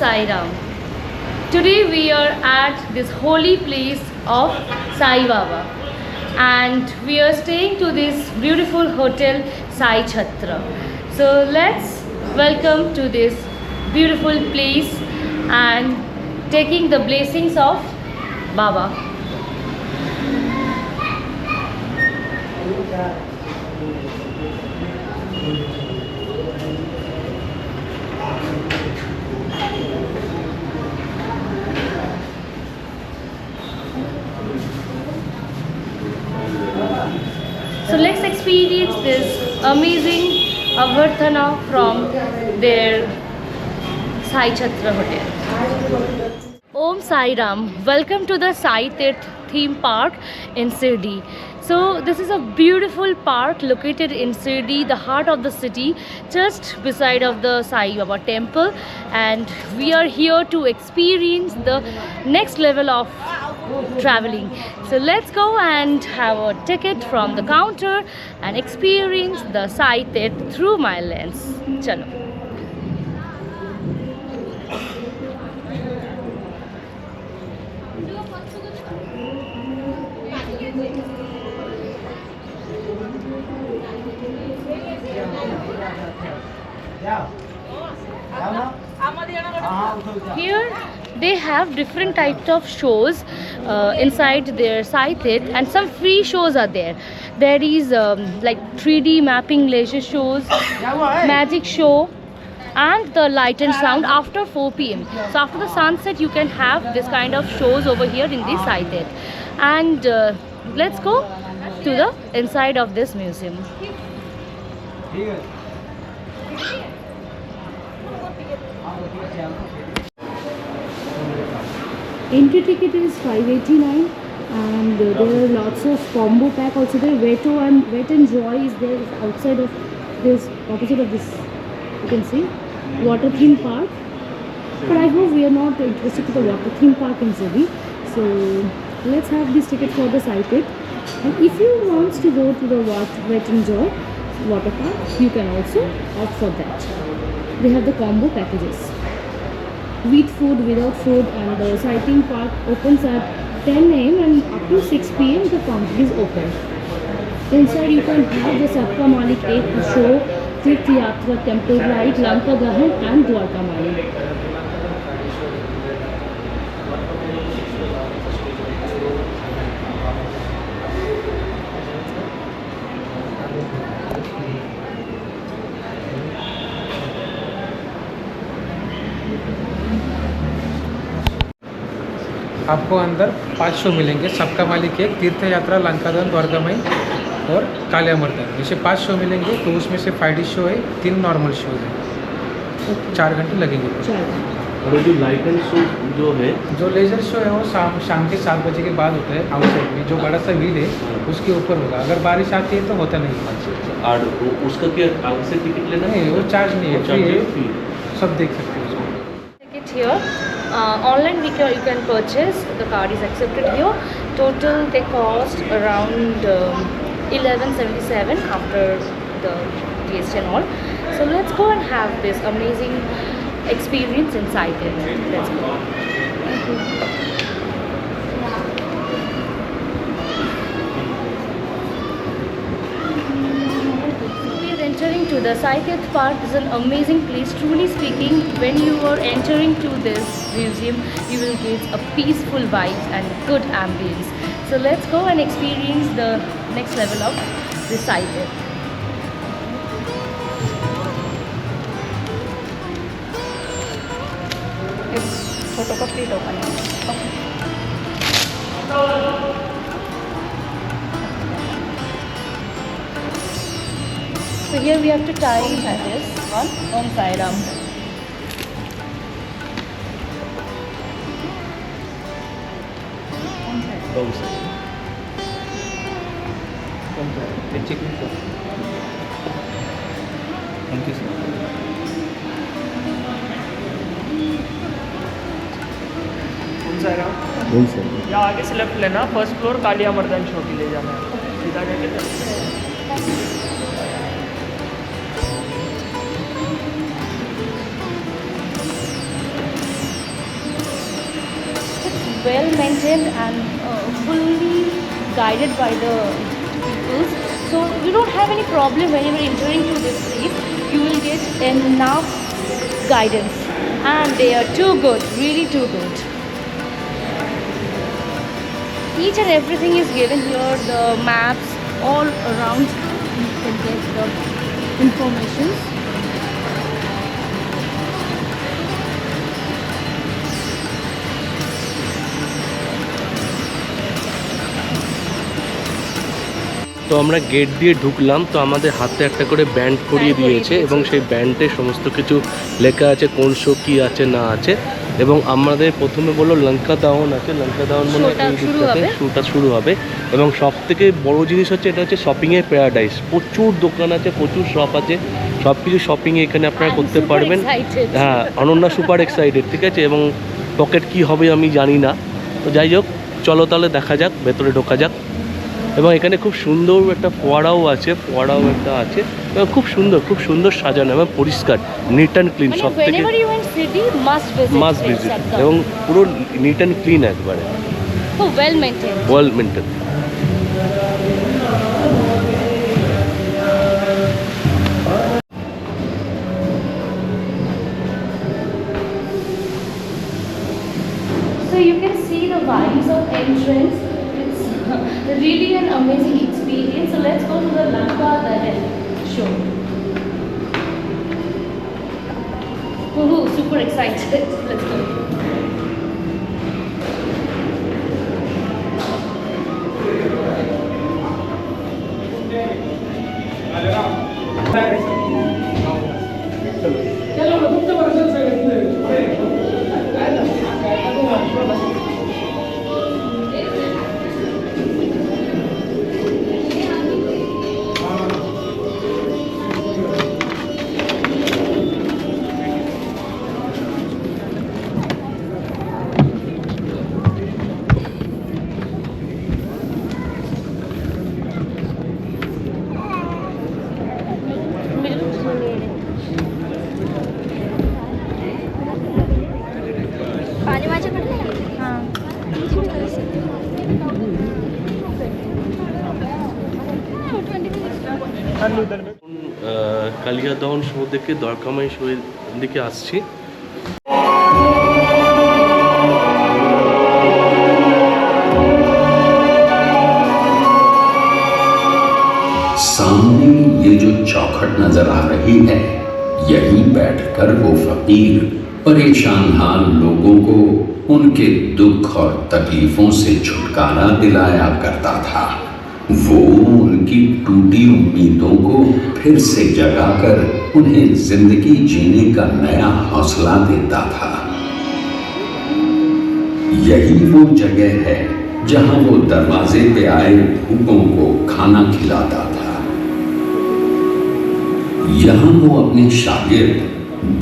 Sai Ram. Today we are at this holy place of Sai Baba and we are staying to this beautiful hotel Sai Chhatra. So let's welcome to this beautiful place and taking the blessings of Baba. So let's experience this amazing Abharthana from their Sai Chhatra Hotel. Om Sai Ram. Welcome to the Sai Tirth theme park in Sirdi. So this is a beautiful park located in Sirdi, the heart of the city, just beside of the Sai Baba temple, and we are here to experience the next level of traveling. So let's go and have a ticket from the counter and experience the Sai Tirth through my lens. Chalo. Here they have different types of shows inside their Sai Tirth, and some free shows are there. There is like 3D mapping leisure shows, magic show, and the light and sound after 4 p.m. So after the sunset you can have this kind of shows over here in the Sai Tirth. And let's go to the inside of this museum. Entry ticket is 589 and there are lots of combo pack also there. Wet and Joy is there outside of this, opposite of this, you can see water theme park. But I hope we are not interested to the water theme park in Sirdi. So let's have this ticket for the Sai Tirth. And if you want to go to the Wet and Joy water park, you can also opt for that. They have the combo packages with food, without food, and the sighting park opens at 10 am and up to 6 pm the counter is open. Inside you can have the Sabka Malik Ek show, Tirth Yatra temple ride, Lanka Dahan and Dwarka Malik. आपको अंदर 5 show मिलेंगे। सबका मालिक एक, तीर्थ यात्रा, लंकादहन, द्वारकामाई और कालियामर्दन। जैसे 5 शो मिलेंगे तो उसमें से 5D शो है, 3 नॉर्मल शो है। 4 घंटे लगेंगे। और जो लाइट एंड शो जो है, जो लेजर शो है वो शाम के 7 बजे के बाद होता है आउटसाइड में। जो बड़ा सा व्हील है उसके ऊपर होगा। अगर बारिश आती है तो होता नहीं। और उसका क्या आगे से टिकट लेना है? वो चार्ज नहीं है, फ्री है, सब देख सकते हैं उसको। Ticket here. Online you can purchase. The card is accepted here. Total they cost around 1177 after the GST and all. So let's go and have this amazing experience inside it. Let's go. Thank you. Entering to the Sai Tirth Park is an amazing place. Truly speaking, when you are entering to this museum, you will get a peaceful vibes and good ambience. So let's go and experience the next level of the Sai Tirth. Photo complete open. So here we have to tie this on Om Sai Ram. Thank you sir. यहाँ आगे से left लेना, first floor Kaliyamardan show के लिए जाना है, सीधा जाके well maintained and fully guided by the people. So you don't have any problem when you are entering to this place. You will get enough guidance, and they are too good, really too good. Each and everything is given here, the maps all around, you can get the information. তো আমরা gate দিয়ে ঢুকলাম, তো আমাদের হাতে একটা করে band করিয়ে ব্যান্ড করিয়ে দিয়েছে এবং সেই ব্যান্ডে সমস্ত কিছু লেখা আছে, কোন শো কী আছে না আছে। এবং আমাদের প্রথমে বললো লঙ্কা দাহন আছে, লঙ্কা দাহন মানে শোটা শুরু হবে। শোটা শুরু হবে। এবং সব থেকে বড় জিনিস হচ্ছে এটা হচ্ছে শপিংয়ের প্যারাডাইস, প্রচুর দোকান আছে, প্রচুর শপ আছে, সব কিছু শপিং এখানে আপনারা I'm করতে super পারবেন। excited. হ্যাঁ, অনন্যা সুপার এক্সাইটেড, ঠিক আছে। এবং পকেট কি হবে আমি জানি না, তো যাই হোক চলো তাহলে দেখা যাক, ভেতরে ঢোকা যাক। এবং এখানে খুব সুন্দর একটা ফোয়ারাও আছে, একটা আছে এবং খুব সুন্দর সাজানো এবং পরিষ্কার, নিট অ্যান্ড ক্লিন, মানে সব থেকে whenever you in city, must visit Satgam. এবং পুরো নিট অ্যান্ড ক্লিন একবারে, So well maintained. Well maintain. So you can see the vibes of entrance. It's really an amazing experience. So let's go to the Lanka Dahan show. Ooh, super excited. Let's go. पाणी माझ्याकडे हां কালিয়া দহন show দেখে দ্বারকামাই শোয়ের দিকে আসছি। सामने ये जो चौखट नजर आ रही है, यहीं बैठकर वो फकीर परेशान हाल लोगों को उनके दुख और तकलीफों से छुटकारा दिलाया करता था। वो उनकी टूटी उम्मीदों को फिर से जगाकर उन्हें जिंदगी जीने का नया हौसला देता था। यही वो जगह है जहां वो दरवाजे पे आए भूखों को खाना खिलाता था। यहाँ वो अपने शागिर्द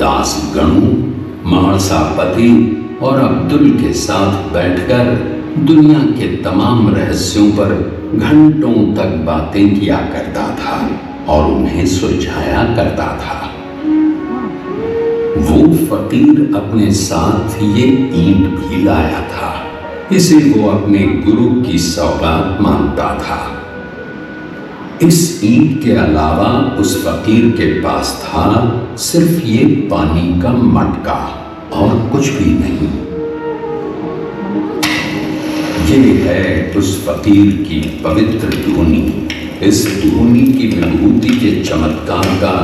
दास गणु, महर्षा पति और अब्दुल के साथ बैठकर दुनिया के तमाम रहस्यों पर घंटों तक बातें किया करता था और उन्हें सुलझाया करता था। वो फकीर अपने साथ ये ईंट भी लाया था। इसे वो अपने गुरु की सौगात मानता था। इस ईंट के अलावा उस फकीर के पास था सिर्फ ये पानी का मटका और कुछ भी नहीं। ये है उस फकीर की पवित्र धूनी। इस धूनी की विभूति के चमत्कार का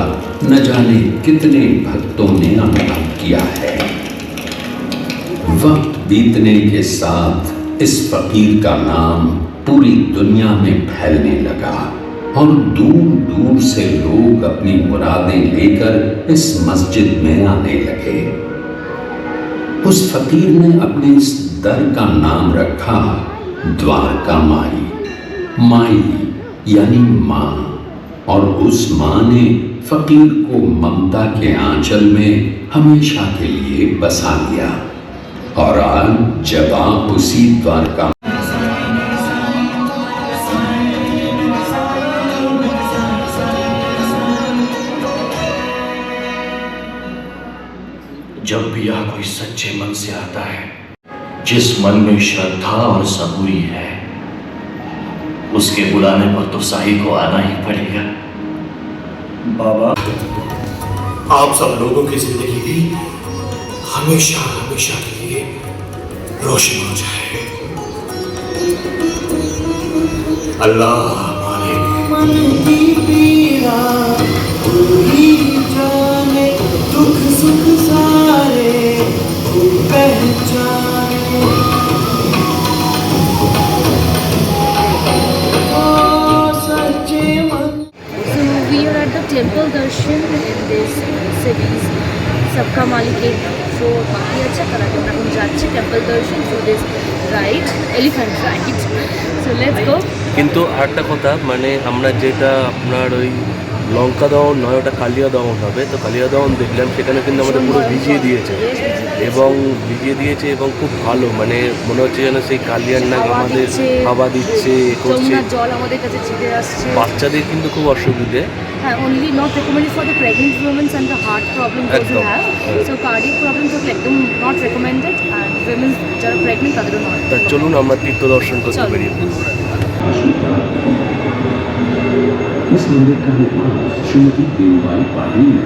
न जाने कितने भक्तों ने अनुभव किया है। वक्त बीतने के साथ इस फकीर का नाम पूरी दुनिया में फैलने लगा और दूर दूर से लोग अपनी मुरादें लेकर इस मस्जिद में आने लगे। उस फकीर ने अपने इस दर का नाम रखा द्वारका माई। माई यानी माँ, और उस माँ ने फकीर को ममता के आंचल में हमेशा के लिए बसा लिया। और आज जब आप उसी द्वारका जब भी यहाँ कोई सच्चे मन से आता है जिस मन में श्रद्धा और सबूरी है, उसके बुलाने पर तो साई को आना ही पड़ेगा। बाबा, आप सब लोगों की जिंदगी हमेशा हमेशा के लिए रोशन हो जाए। अल्लाह जाने दुख सुख सारे पहचाने। So we are at the temple darshan in this city's सबका मालिक एक शो बाकी আছে তারা আমরা এখন যাচ্ছি টেম্পল দর্শন through this ride elephant ride so let's go. কিন্তু আরেকটা কথা, মানে আমরা যেটা আপনার ওই লঙ্কা দহন নয়, ওটা কালিয়া দহন হবে। তো কালিয়া দহন দেখলাম, সেখানে কিন্তু আমাদের পুরো ভিজিয়ে দিয়েছে এবং খুব ভালো, মানে মনে হচ্ছে যেন সেই কালিয়ার নাকি আমাদের হাওয়া দিচ্ছে, করছে। জল আমাদের কাছে ছিটে আসছে। বাচ্চাদের কিন্তু খুব অসুবিধে। হ্যাঁ, only not recommended for the pregnant women and the heart problems those who have. So cardiac problems are একদম not recommended and women যারা pregnant তাদেরও not। তা চলুন আমরা তীর্থ দর্শন করতে বেরিয়ে পড়ি। इस मंदिर का निर्माण श्रीमती देवबाई पाटिल ने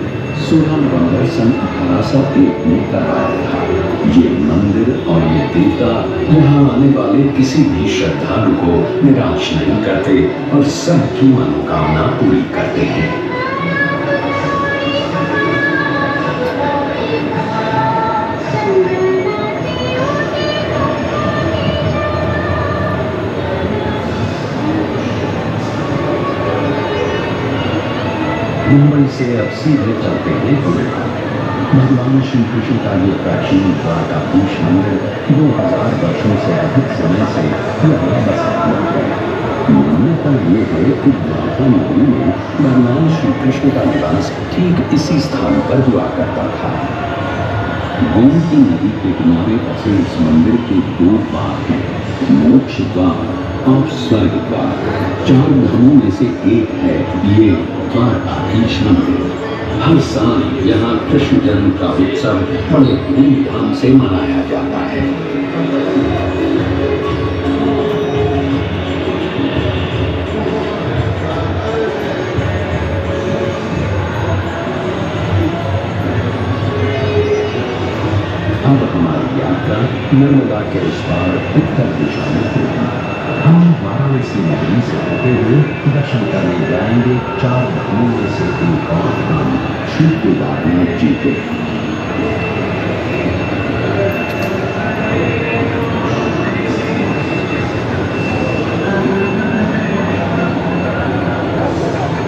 16 नवंबर सन 1801 में करवाया था। ये मंदिर और ये देवता यहाँ आने वाले किसी भी श्रद्धालु को निराश नहीं करते और सबकी मनोकामना पूरी करते हैं। मुंबई से अब सीधे चलते हैं गोरखपुर। भगवान श्री कृष्ण का ये प्राचीन द्वारकाधीश मंदिर 2000 वर्षों से अधिक समय से यहाँ बसा हुआ है। मान्यता ये है कि द्वारका नगरी में भगवान श्री कृष्ण का निवास ठीक इसी स्थान पर हुआ करता था। गोमती नदी के किनारे बसे इस मंदिर के 2 द्वार हैं, मोक्ष द्वार और स्वर्ग द्वार। 4 धामों में से एक है ये द्वारकाधीश मंदिर। हर साल यहाँ कृष्ण जन्म का उत्सव बड़े धूमधाम से मनाया जाता है। अब हमारी यात्रा नर्मदा के उस पार उत्तर दिशा में होगी। हम वाराणसी नगरी से होते हुए दर्शन करने जाएंगे 4 धामों में से एक और धाम श्री केदारनाथ जी के।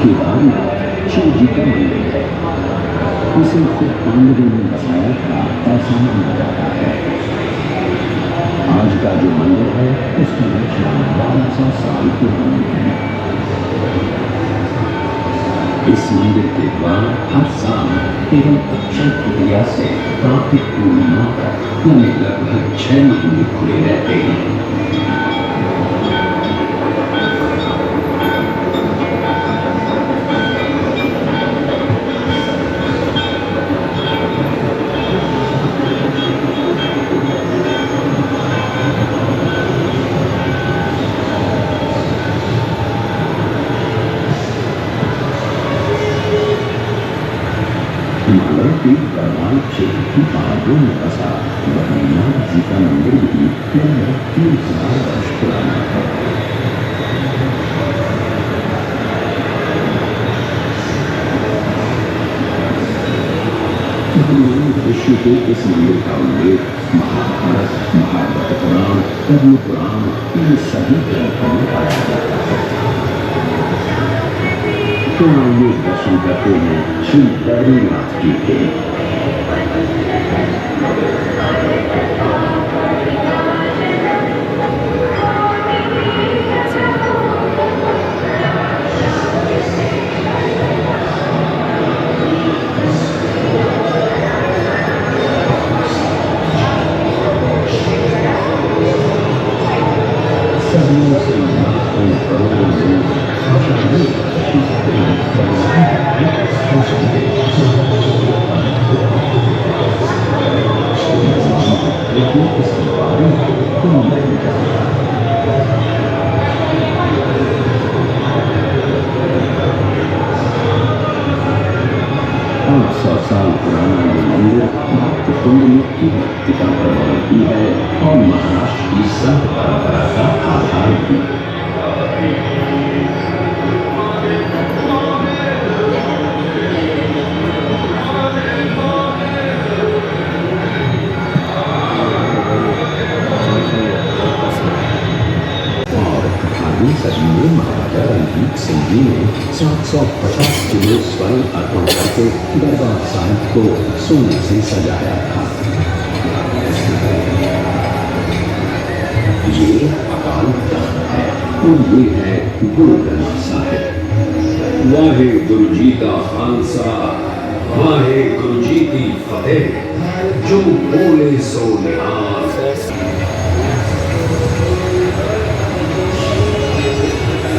केदारनाथ शिव जी का मंदिर है। इसे खुद पांडवों ने बसाया था ऐसा माना जाता है। आज का जो मंदिर है उसकी रचना 1200 साल पुरानी है। इस मंदिर के द्वार हर साल केवल अक्षय तृतीया से कार्तिक पूर्णिमा तक यानी लगभग 6 महीने खुले रहते हैं। हिमालय के गढ़वाल क्षेत्र की पहाड़ों में बसा बद्रीनाथ जी का मंदिर भी लगभग 3000 वर्ष पुराना है। भगवान विष्णु के इस मंदिर का उल्लेख महाभारत, महाभारत पुराण, पद्म पुराण इन सभी ग्रंथों में पाया जाता है। तो आइए दर्शन करते हैं श्री बद्रीनाथ जी के। सदियों से लाखों करोड़ों लोग लेकिन इस बारे में की संत परंपरा का आधार भी। सदी में महाराजा रणजीत सिंह जी ने 750 किलो स्वर्ण अर्पण करके दरबार साहिब को सोने से सजाया था। ये अकाल तख्त है और ये है गुरु ग्रंथ साहिब। वाहे गुरु जी का खालसा, वाहे गुरु जी की फतेह, जो बोले सो निहाल।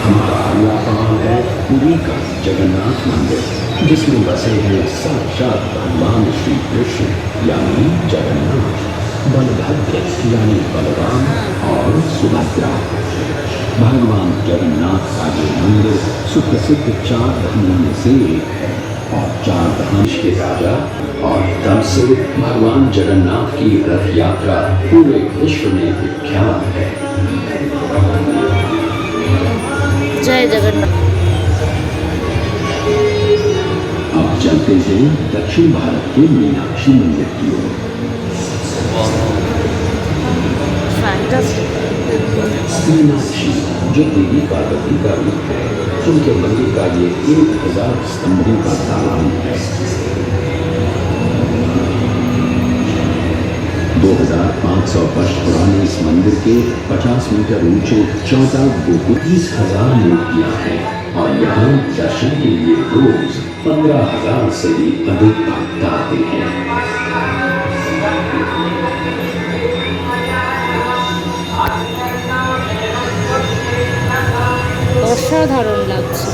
हमारा अगला काम है पुरी का जगन्नाथ मंदिर, जिसमें बसे हैं साक्षात भगवान श्री कृष्ण यानी जगन्नाथ, बलभद्र यानी बलराम और सुभद्रा। भगवान जगन्नाथ का ये मंदिर सुप्रसिद्ध 4 धामों में से एक है और 4 धाम के राजा, और तब से भगवान जगन्नाथ की रथ यात्रा पूरे विश्व में विख्यात है। जय जगन्नाथ। अब चलते हैं दक्षिण भारत के मीनाक्षी मंदिर की ओर। मीनाक्षी जो देवी पार्वती का रूप है, उनके मंदिर का ये 1000 स्तंभों का तालाब है। 2500 वर्ष पुराने इस मंदिर के 50 मीटर ऊंचे 14 गोपुर 30,000 मूर्तियां हैं और यहाँ दर्शन के लिए रोज 15,000 से भी अधिक भक्त आते हैं। অসাধারণ লাগছে।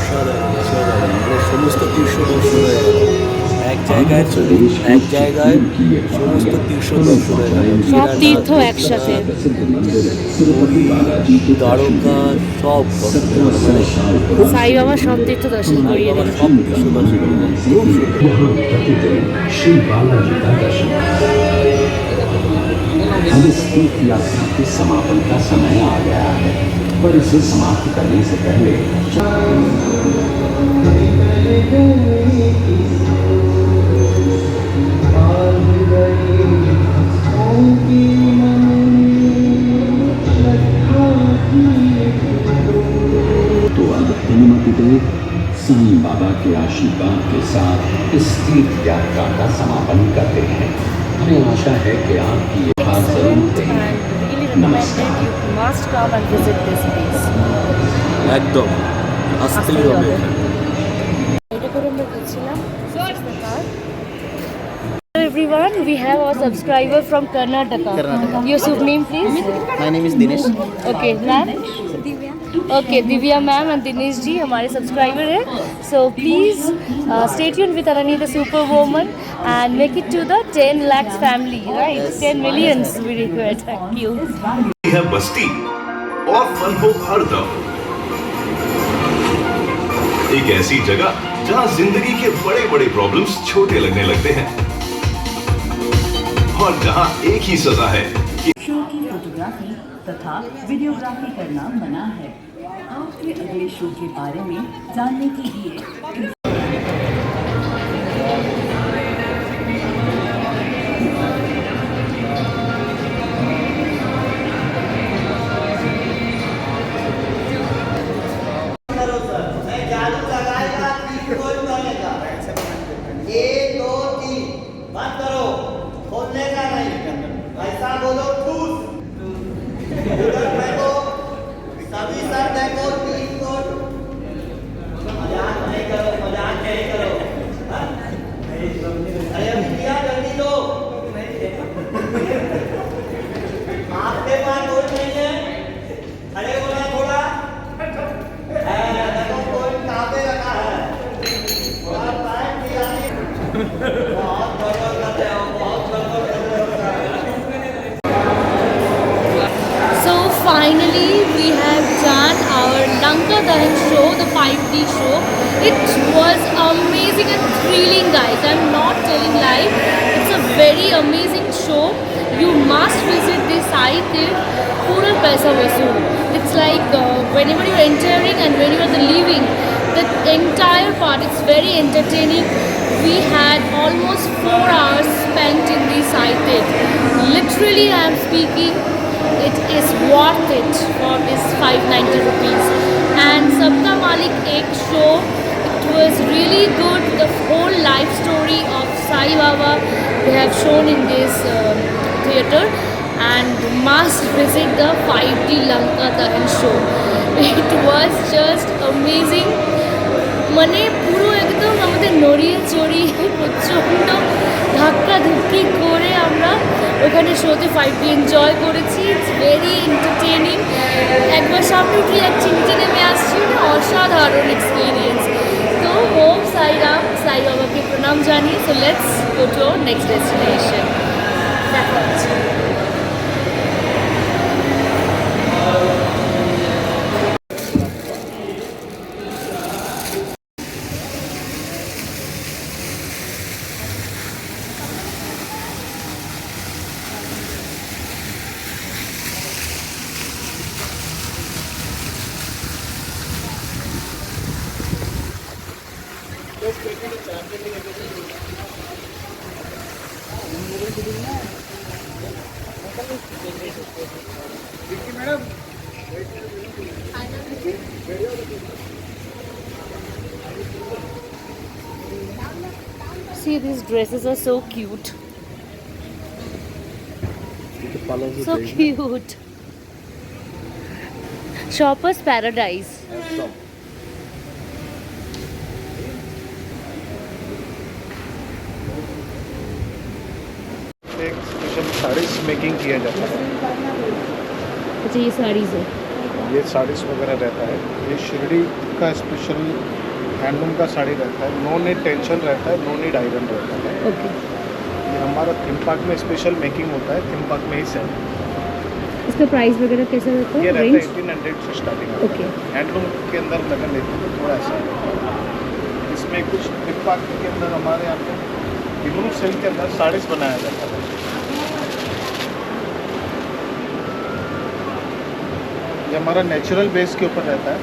সমস্ত তীর্থ দর্শন হয়ে গেল এক জায়গায়, সমস্ত তীর্থ দর্শন হয়ে গেল, সব তীর্থ একসাথে, দ্বারকা সব সাই বাবা সব তীর্থ দর্শন করিয়ে দিল। সব তীর্থ দর্শন श्री बालाजी का दर्शन। अब इस तीर्थ यात्रा के समापन का समय आ गया है, पर इसे समाप्त करने से पहले तो अब अनुमति दे साईं बाबा के आशीर्वाद के साथ इस तीर्थ यात्रा का समापन करते हैं। हमें आशा है कि आपकी ये बात जरूर देंगे। नमस्कार। Must come and visit this place. একদম আসতেই হবে। এটা করে আমরা গেছিলাম। Hello everyone, we have our subscriber from Karnataka. Your super name please? My name is Dinesh. Okay, ma'am? Okay, Divya ma'am and Dinesh ji हमारे सब्सक्राइबर हैं. So please stay tuned with Anani the Superwoman and make it to the 10 lakhs family, right? 10 millions we require. Thank you. है बस्ती और fun हो हर दम। एक ऐसी जगह जहां जिंदगी के बड़े बड़े प्रॉब्लम्स छोटे लगने लगते हैं और जहां एक ही सजा है कि शो की फोटोग्राफी तथा वीडियोग्राफी करना मना है। आपके अगले शो के बारे में जानने के लिए Finally, we have done our Lanka Dahan show, the 5D show. It was amazing and thrilling, guys. I'm not telling lie. It's a very amazing show. you must visit this site. Pura paisa vasool. It's like whenever you're entering and when you're leaving, the entire part, it's very entertaining. We had almost 4 hours spent in this site. Literally, I am speaking, it is worth it for this 590 rupees. And Sabka Malik Ek show, it was really good. The whole life story of Sai Baba they have shown in this theatre. And must visit the 5D Lanka Dahan show. It was just amazing. মানে পুরো একদম আমাদের নড়িয়ে চড়িয়ে প্রচণ্ড ধাক্কা ধুক্কি করে আমরা ওখানে শোতে 5D এনজয় করেছি। It's very entertaining. একবার সামনে উঠে যাচ্ছি, নিচে নেমে আসছি, অসাধারণ এক্সপিরিয়েন্স। তো হোম সাইরাম, সাই বাবাকে প্রণাম জানিয়ে so let's go to our next destination. দেখা হচ্ছে। See, these dresses are so cute. So cute. Shopper's Paradise. एक स्पेशल साड़ीज मेकिंग किया जाता है। अच्छा, ये साड़ीज है। ये साड़ीज वगैरह रहता है। ये शिरडी का स्पेशल हैंडलूम का साड़ी रहता है। नो नीड टेंशन रहता है, नो नीड आयरन रहता है। ओके। ये हमारा थीम पार्क में स्पेशल मेकिंग होता है, थीम पार्क में ही सेल। इसका प्राइस वगैरह कैसा रहता ये है? रहता है रेंज? 1800 से स्टार्टिंग है। ओके। हैंडलूम के अंदर लगन लेते हैं तो थोड़ा ऐसा है। इसमें कुछ थीम पार्क के अंदर हमारे यहाँ पे विमरू सेल के अंदर साड़ीज बनाया जाता है। ये हमारा नेचुरल बेस के ऊपर रहता है।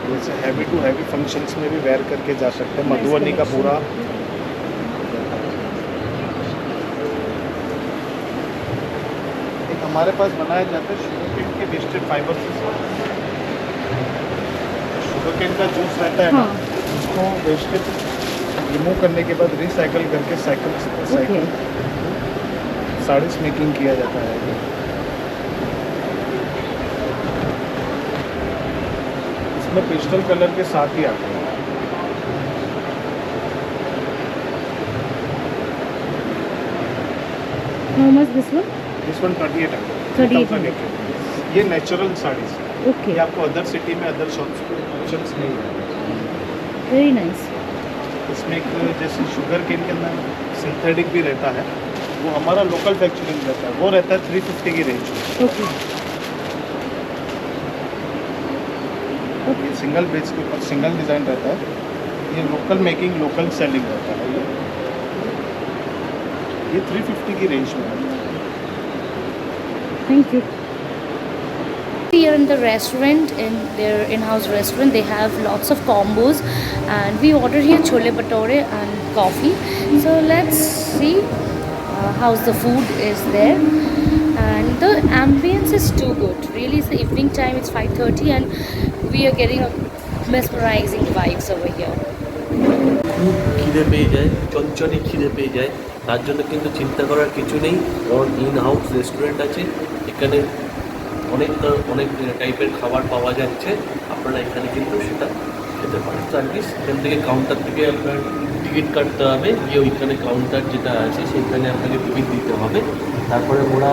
जैसे हैवी टू हैवी फंक्शंस में भी वेयर करके जा सकते हैं। मधुबनी का पूरा एक हमारे पास बनाया जाता है शुगर केन के वेस्टेड फाइबर से। शुगर केन का जूस रहता है ना, उसको वेस्टेज रिमूव करने के बाद रिसाइकल करके साइकिल साड़ीज मेकिंग किया जाता है। इसमें पेस्टल कलर के साथ ही आते हैं। How much this one? This one 3800। 3800। ये नेचुरल साड़ीज है। ओके। ये आपको अदर सिटी में अदर शॉप्स पे ऑप्शंस नहीं है। Very nice. इसमें एक जैसे शुगर केन के अंदर सिंथेटिक भी रहता है, वो हमारा लोकल फैक्चरिंग रहता है, वो रहता है 350 की रेंज में। ओके। ये सिंगल बेस के ऊपर सिंगल डिज़ाइन रहता है। ये लोकल मेकिंग लोकल सेलिंग रहता है। ये 350 की रेंज में है। Thank you. Here in the restaurant, in their in-house restaurant, they have lots of combos, and we ordered here chole bhature and coffee. So let's see how's the food is there, and the ambience is too good. Really, it's the evening time. It's 5:30, and we are getting a mesmerizing vibes over here. খুব খিদে পেয়ে যায়, চঞ্চনে খিদে পেয়ে যায়, তার জন্য কিন্তু চিন্তা করার কিছু নেই। কারণ ইন হাউস রেস্টুরেন্ট আছে, এখানে অনেক টাইপের খাবার পাওয়া যাচ্ছে। আপনারা এখানে কিন্তু সেটা খেতে পারেন। তো অ্যাটলিস্ট এখান থেকে কাউন্টার থেকে আপনার টিকিট কাটতে হবে, গিয়ে ওইখানে কাউন্টার যেটা আছে সেইখানে আপনাকে টিকিট দিতে হবে। তারপরে ওরা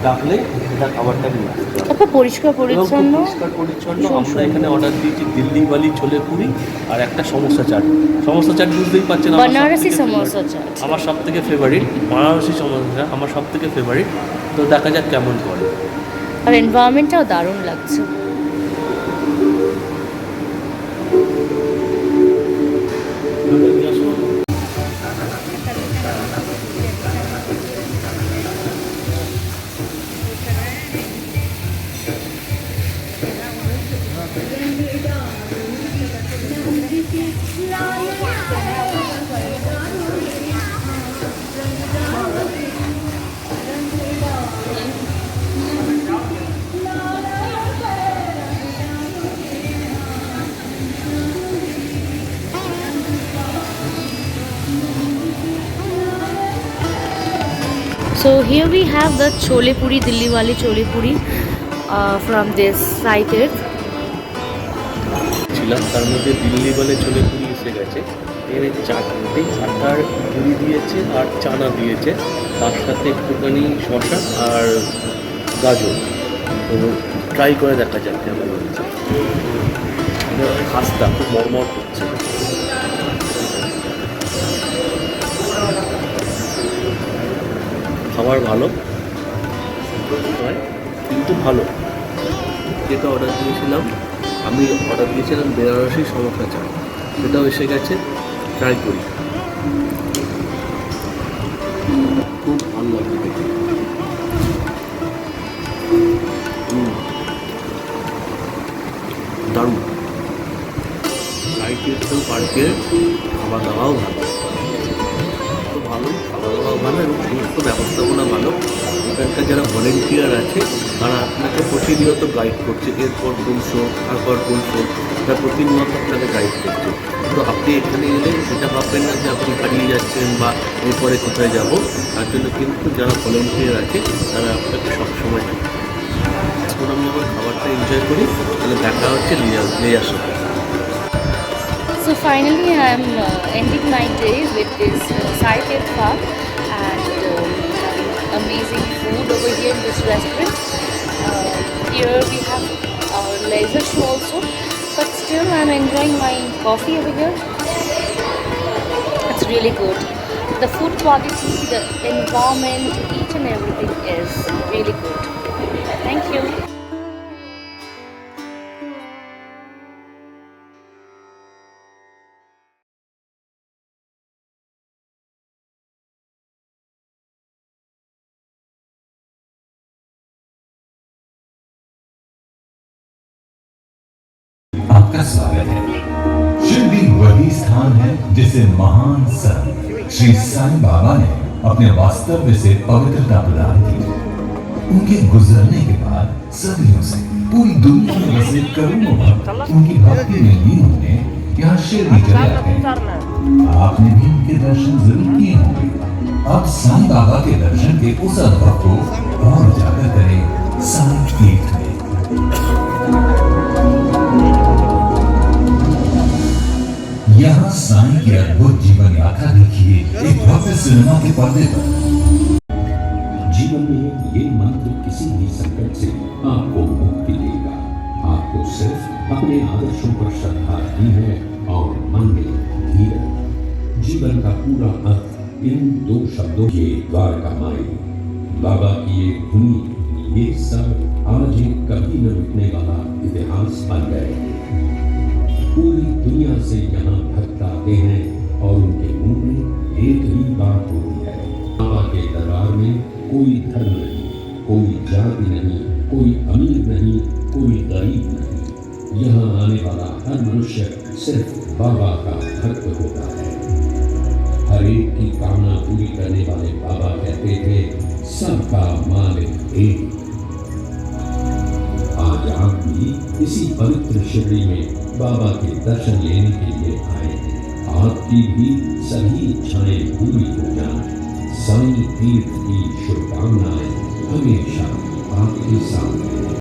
ডাকলে সেটা খাবারটা নিয়ে আসতে হবে। একটা পরিষ্কার এবং খুব পরিচ্ছন্ন। পরিষ্কার পরিচ্ছন্ন। আমরা এখানে অর্ডার দিয়েছি দিল্লি বালি ছোলে পুরি আর একটা সমোসা চাট। সমোসা চাট বুঝতেই পারছেন বানারসি সমোসা চাট আমার সব থেকে ফেভারিট। বানারসি সমোসা আমার সব থেকে ফেভারিট। তো দেখা যাক কেমন করে। আর এনভায়রনমেন্টটাও দারুণ লাগছে। দুটো So here we have the chole puri, Delhi wali chole puri from this site. ছিলাম তার মধ্যে দিল্লি বলে চলে পুরি এসে গেছে। এর 4টে আটার পুরি দিয়েছে আর চানা দিয়েছে, তার সাথে একটুখানি শসা আর গাজর। তো ট্রাই করে দেখা যাক কেমন হচ্ছে। খাস্তা খুব মরমর করছে। খাবার ভালো নয় কিন্তু ভালো। যেটা অর্ডার দিয়েছিলাম আমি বেনারসি সমোসা চা, সেটাও এসে গেছে, ট্রাই করি। খুব ভালো লাগছে দেখে। দারুণ। লাইট পার্কের খাওয়া দাওয়াও ভালো, তো ভালোই খাওয়া দাওয়াও ভালো এবং সমস্ত ব্যবস্থাপনা ভালো। এখানকার যারা ভলেন্টিয়ার আছে তারা আপনাকে প্রতিনিয়ত গাইড করছে, এরপর কোন শো, তারপর কোন শো, তারা প্রতিনিয়ত আপনাকে গাইড করছে। তো আপনি এখানে এলে সেটা ভাববেন না যে আপনি হারিয়ে যাচ্ছেন বা এরপরে কোথায় যাব, তার জন্য কিন্তু যারা ভলেন্টিয়ার আছে তারা আপনাকে সবসময় গাইড করে। এখন আমি আমার খাবারটা এনজয় করি, তাহলে দেখা হচ্ছে লেয়ার সাথে। So finally I am ending my day with this Sai Tet Park and amazing food over here in this restaurant. Here we have our laser show also, but still I am enjoying my coffee over here. It's really good. The food quality, the environment, each and everything is really good. Thank you. आपका स्वागत है। शिरडी वही स्थान है जिसे महान संत श्री साईं बाबा ने अपने वास्तव्य से पवित्रता प्रदान की। उनके गुजरने के बाद सदियों से पूरी दुनिया में बसे करोड़ों भक्त उनकी भक्ति में लीन होने यहाँ शिरडी चले आते हैं। आपने भी उनके दर्शन जरूर किए होंगे। अब साईं बाबा के दर्शन के उस अनुभव को और उजागर करें साईं तीर्थ में। यहाँ साईं की अद्भुत जीवन यात्रा देखिए एक भव्य सिनेमा के पर्दे पर। जीवन में ये मंत्र किसी भी संकट से आपको मुक्ति देगा। आपको सिर्फ अपने आदर्शों पर श्रद्धा रखनी है और मन में धीरज। जीवन का पूरा अर्थ इन 2 शब्दों के द्वारका माई बाबा की एक धुनी, ये सब आज एक कभी न रुकने वाला इतिहास बन गए। पूरी दुनिया से यहाँ भक्त आते हैं और उनके मुंह में एक ही बात होती है, बाबा के दरबार में कोई धर्म नहीं, कोई जाति नहीं, कोई अमीर नहीं, कोई गरीब नहीं। यहाँ आने वाला हर मनुष्य सिर्फ बाबा का भक्त होता है। हर एक की कामना पूरी करने वाले बाबा कहते थे सबका मालिक एक। आज आप भी इसी पवित्र शिरडी में बाबा के दर्शन लेने के लिए आए। आपकी भी सभी इच्छाएं पूरी हो जाएं। साईं तीर्थ की शुभकामनाएं हमेशा आपके साथ हैं।